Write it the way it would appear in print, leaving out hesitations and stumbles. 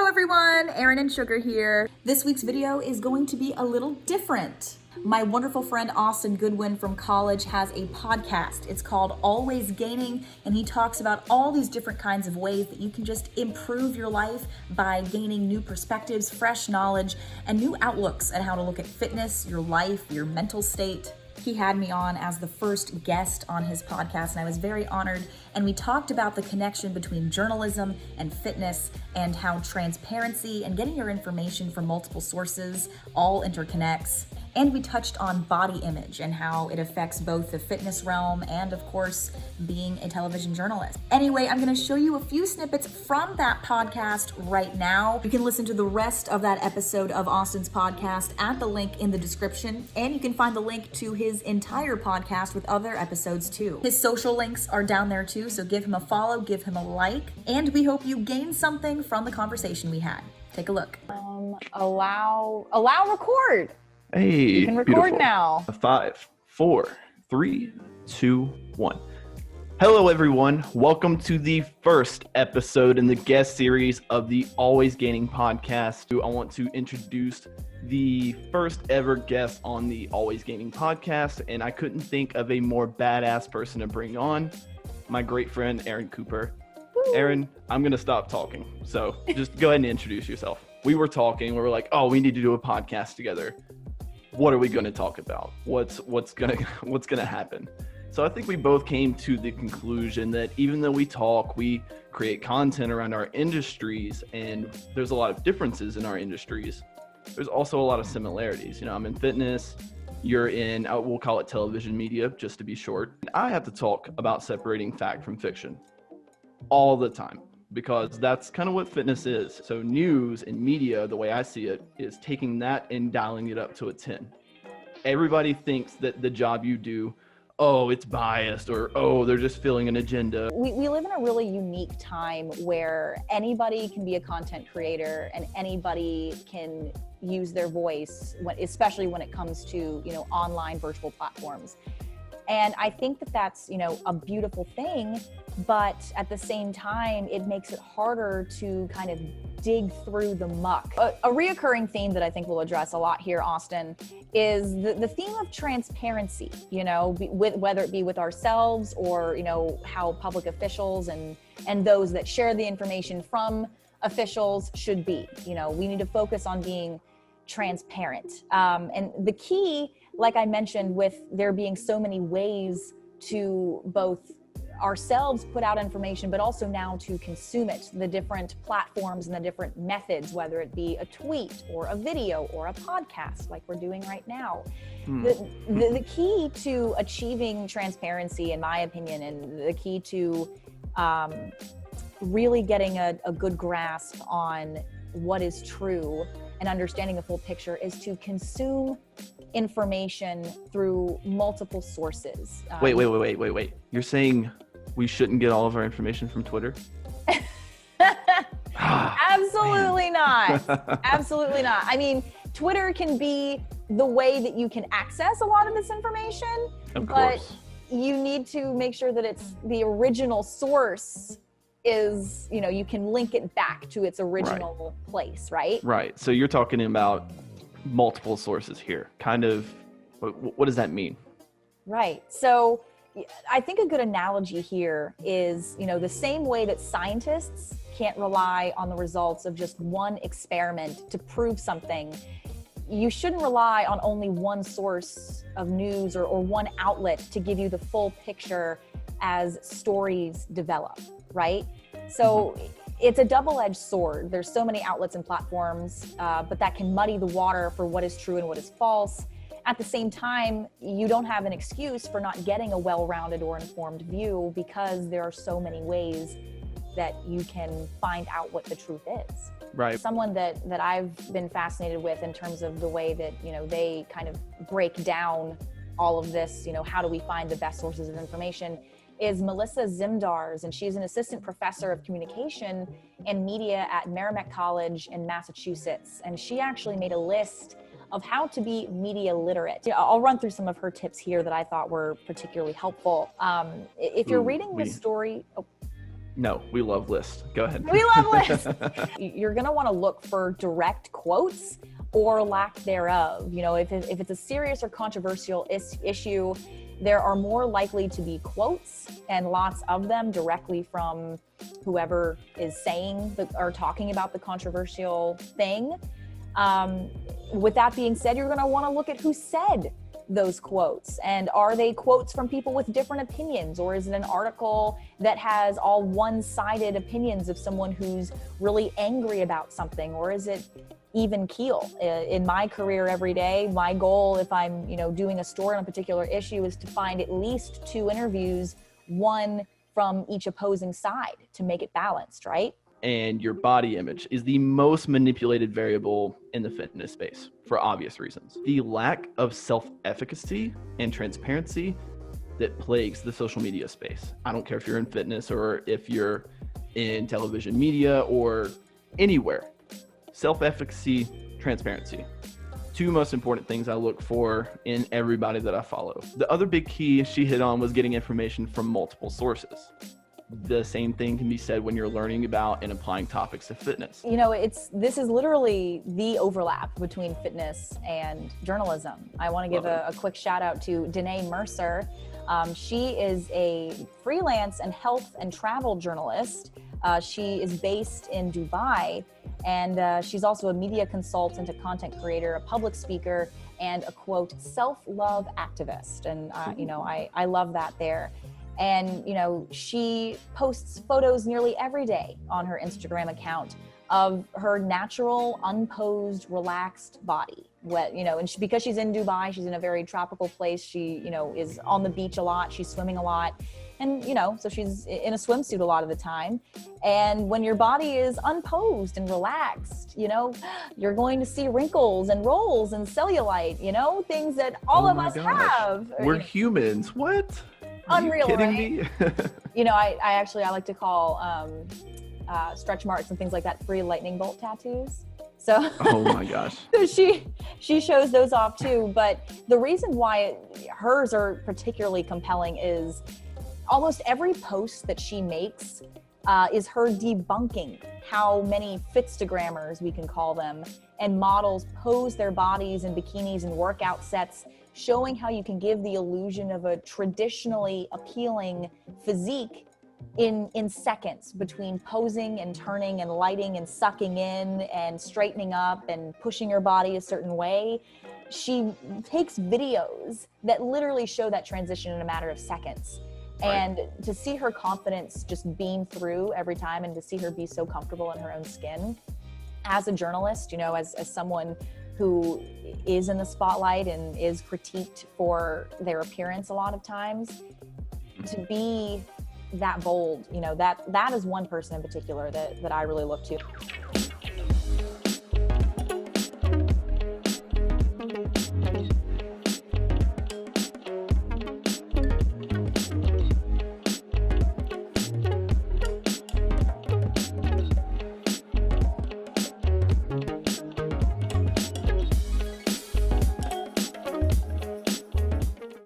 everyone, Eryn and Sugar here. This week's video is going to be a little different. My wonderful friend Austin Goodwin from college has a podcast. It's called Always Gaining, and he talks about all these different kinds of ways that you can just improve your life by gaining new perspectives, fresh knowledge, and new outlooks at how to look at fitness, your life, your mental state. He had me on as the first guest on his podcast, and I was very honored. And we talked about the connection between journalism and fitness and how transparency and getting your information from multiple sources all interconnects. And we touched on body image and how it affects both the fitness realm and, of course, being a television journalist. Anyway, I'm going to show you a few snippets from that podcast right now. You can listen to the rest of that episode of Austin's podcast at the link in the description, and you can find the link to his entire podcast with other episodes too. His social links are down there too, so give him a follow, give him a like, and we hope you gain something from the conversation we had. Take a look. Allow record. Hey, you can record beautiful. now. 5, 4, 3, 2, 1. Hello, everyone. Welcome to the first episode in the guest series of the Always Gaining podcast. I want to introduce the first ever guest on the Always Gaining podcast, and I couldn't think of a more badass person to bring on, my great friend, Eryn Cooper. Woo. Eryn, I'm going to stop talking. So just go ahead and introduce yourself. We were talking. We were like, oh, we need to do a podcast together. What are we going to talk about? What's going to happen? So I think we both came to the conclusion that even though we talk, we create content around our industries, and there's a lot of differences in our industries. There's also a lot of similarities. You know, I'm in fitness. You're in, we'll call it television media, just to be short. I have to talk about separating fact from fiction all the time, because that's kind of what fitness is. So news and media, the way I see it, is taking that and dialing it up to a 10. Everybody thinks that the job you do, oh, it's biased, or oh, they're just filling an agenda. We live in a really unique time where anybody can be a content creator and anybody can use their voice, especially when it comes to, online virtual platforms. And I think that that's, a beautiful thing, but at the same time, it makes it harder to kind of dig through the muck. A reoccurring theme that I think we'll address a lot here, Austin, is the theme of transparency, whether it be with ourselves or, how public officials and those that share the information from officials should be. We need to focus on being transparent. And the key, like I mentioned, with there being so many ways to both ourselves put out information, but also now to consume it, the different platforms and the different methods, whether it be a tweet or a video or a podcast like we're doing right now. The key to achieving transparency, in my opinion, and the key to really getting a good grasp on what is true and understanding the full picture is to consume information through multiple sources. Wait. You're saying we shouldn't get all of our information from Twitter? Absolutely not. Absolutely not. I mean, Twitter can be the way that you can access a lot of this information, but you need to make sure that it's the original source is, you can link it back to its original place, right? Right. So you're talking about multiple sources here. Kind of, what does that mean? Right. So I think a good analogy here is, the same way that scientists can't rely on the results of just one experiment to prove something, you shouldn't rely on only one source of news or one outlet to give you the full picture as stories develop, right? So it's a double-edged sword. There's so many outlets and platforms, but that can muddy the water for what is true and what is false. At the same time, you don't have an excuse for not getting a well-rounded or informed view because there are so many ways that you can find out what the truth is. Right. Someone that I've been fascinated with in terms of the way that, they kind of break down all of this, how do we find the best sources of information, is Melissa Zimdars, and she's an assistant professor of communication and media at Merrimack College in Massachusetts. And she actually made a list of how to be media literate. I'll run through some of her tips here that I thought were particularly helpful. If you're reading this story, No, we love lists. Go ahead. We love lists. You're going to want to look for direct quotes or lack thereof. You know, if it's a serious or controversial issue, there are more likely to be quotes and lots of them directly from whoever is saying or talking about the controversial thing. With that being said, you're going to want to look at who said those quotes, and are they quotes from people with different opinions, or is it an article that has all one-sided opinions of someone who's really angry about something, or is it even keel? In my career every day, my goal, if I'm doing a story on a particular issue, is to find at least 2 interviews, one from each opposing side, to make it balanced, right? And your body image is the most manipulated variable in the fitness space for obvious reasons. The lack of self-efficacy and transparency that plagues the social media space. I don't care if you're in fitness or if you're in television media or anywhere. Self-efficacy, transparency. 2 most important things I look for in everybody that I follow. The other big key she hit on was getting information from multiple sources. The same thing can be said when you're learning about and applying topics of fitness. This is literally the overlap between fitness and journalism. I want to give a quick shout out to Danae Mercer. She is a freelance and health and travel journalist. She is based in Dubai, and she's also a media consultant, a content creator, a public speaker, and a quote, self-love activist. And, I love that there. And, she posts photos nearly every day on her Instagram account of her natural, unposed, relaxed body. Because she's in Dubai, she's in a very tropical place. She, is on the beach a lot. She's swimming a lot. And, so she's in a swimsuit a lot of the time. And when your body is unposed and relaxed, you're going to see wrinkles and rolls and cellulite, things that all of us have. We're humans. What? Unreal, kidding right? me? I like to call stretch marks and things like that free lightning bolt tattoos. So oh my gosh. So she shows those off too. But the reason why hers are particularly compelling is almost every post that she makes is her debunking how many fitstagrammers, we can call them, and models pose their bodies in bikinis and workout sets, showing how you can give the illusion of a traditionally appealing physique in seconds between posing and turning and lighting and sucking in and straightening up and pushing your body a certain way. She takes videos that literally show that transition in a matter of seconds. Right. And to see her confidence just beam through every time, and to see her be so comfortable in her own skin as a journalist, as someone who is in the spotlight and is critiqued for their appearance a lot of times, to be that bold, that is one person in particular that I really look to.